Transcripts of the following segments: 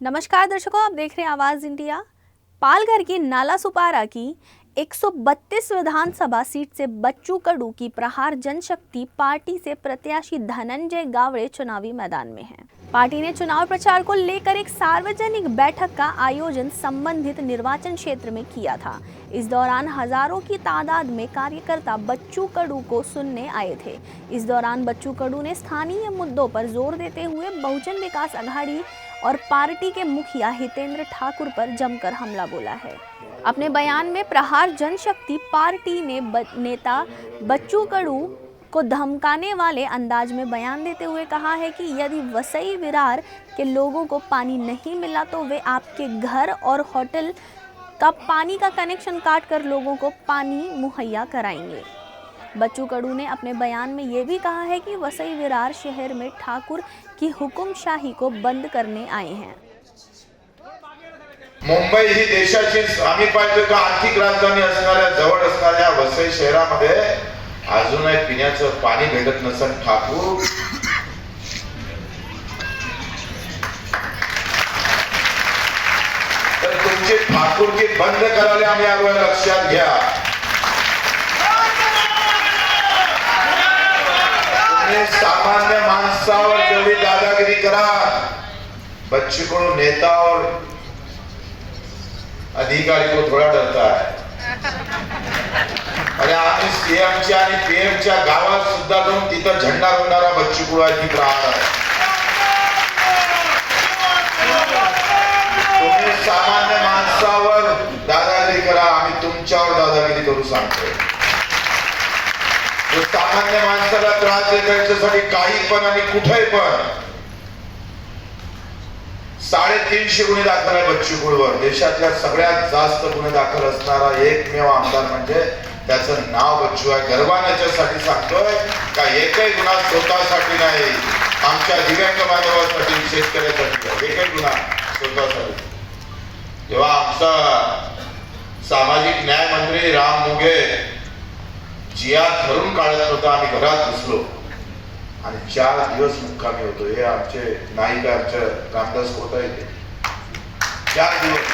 नमस्कार दर्शकों, आप देख रहे हैं आवाज इंडिया। पालघर की नालासोपारा की 132 विधानसभा सीट से बच्चू कडू की प्रहार जनशक्ति पार्टी से प्रत्याशी धनंजय गावड़े चुनावी मैदान में हैं। पार्टी ने चुनाव प्रचार को लेकर एक सार्वजनिक बैठक का आयोजन संबंधित निर्वाचन क्षेत्र में किया था। इस दौरान हजारों की तादाद में कार्यकर्ता बच्चू कडू को सुनने आए थे। इस दौरान बच्चू कडू ने स्थानीय मुद्दों पर जोर देते हुए बहुजन विकास आघाड़ी और पार्टी के मुखिया हितेंद्र ठाकुर पर जमकर हमला बोला है। अपने बयान में प्रहार जनशक्ति पार्टी ने नेता बच्चू कडू को धमकाने वाले अंदाज में बयान देते हुए कहा है कि यदि वसई विरार के लोगों को पानी नहीं मिला तो वे आपके घर और होटल का पानी का कनेक्शन काट कर लोगों को पानी मुहैया कराएंगे। बच्चू कडू ने अपने बयान में ये भी कहा है कि वसई विरार शहर में ठाकुर की हुकुमशाही को बंद करने आए हैं। मुंबई ही देशाची आम्ही पाहिजे का आर्थिक राजधानी असणाऱ्या जवळ असणाऱ्या वसई शहरामध्ये अजूनही पिण्याचं पाणी भेटत नसेल ठाकूर तर तुमची ठाकूरकी बंद करायला आम्ही यावर लक्षात घ्या। तुम्ही सामान्य माणसावर जेवढी दादागिरी करा, बच्चू कडू नेता और अधिकारी को थोड़ा डरता है। अरे आम्ही सीएमच्या आणि पीएमच्या गावात सुद्धा जाऊन तिथं झेंडा रोवणारा बच्चू कडू आहे, ती प्रहार आहे। तुम्ही सामान्य माणसावर दादागिरी करा, आम्ही तुमच्यावर दादागिरी करू सांगतोय। जो सामान्य माणसाला त्रास देण्यासाठी काही पण आणि कुठेही पण 350 गुन्हे दाखल आहे बच्चू कडूवर। देशातल्या सगळ्यात जास्त गुन्हे दाखल असणारा एकमेव आमदार म्हणजे त्याचं नाव बच्चू आहे। गर्वाण्यासाठी सांगतोय का एकही गुन्हा स्वतःसाठी नाही, आमच्या दिव्यांग बांधवांसाठी, शेतकऱ्यांसाठी एकही गुन्हा स्वतःसाठी। जेव्हा आमचा सामाजिक न्याय मंत्री राम मुगे जिया धरून काढत होता, आम्ही घरात घुसलो आणि 4 दिवस मुक्कामी होतो। हे आमचे नाईक आमचे रामदास कोटा येते 4 दिवस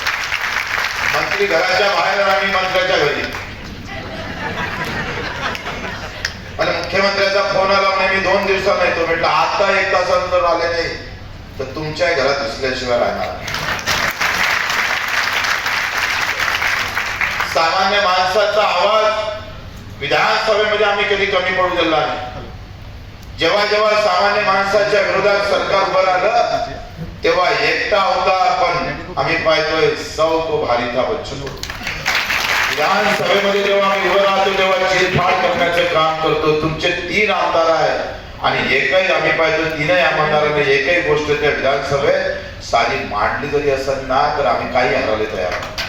मंत्री घराच्या बाहेर आणि मंत्र्याच्या घरी। आणि मुख्यमंत्र्याचा फोन आला म्हणे मी 2 दिवसांनी येतो। म्हटलं आता 1 तासानंतर आले नाही तर तुमच्या घरात घुसल्याशिवाय राहणार। सामान्य माणसाचा आवाज विधानसभेमध्ये आम्ही कधी कमी पडू दिला नाही। जेव्हा जेव्हा सामान्य माणसाच्या विरोधात सरकार उभं राहिलं तेव्हा एकटा होता, पण आम्ही पाहतोय 100 को भारी था बच्चू कडू। विधानसभेमध्ये जेव्हा आम्ही उभं राहतो तेव्हा चिरफाड करण्याचं काम करतो। तुमचे 3 आमदार आहेत आणि एकही आम्ही पाहतो 3ही आमदारांनी एकही गोष्ट त्या विधानसभेत साधी मांडली जरी असेल ना तर आम्ही काही हरवले तयार आहोत।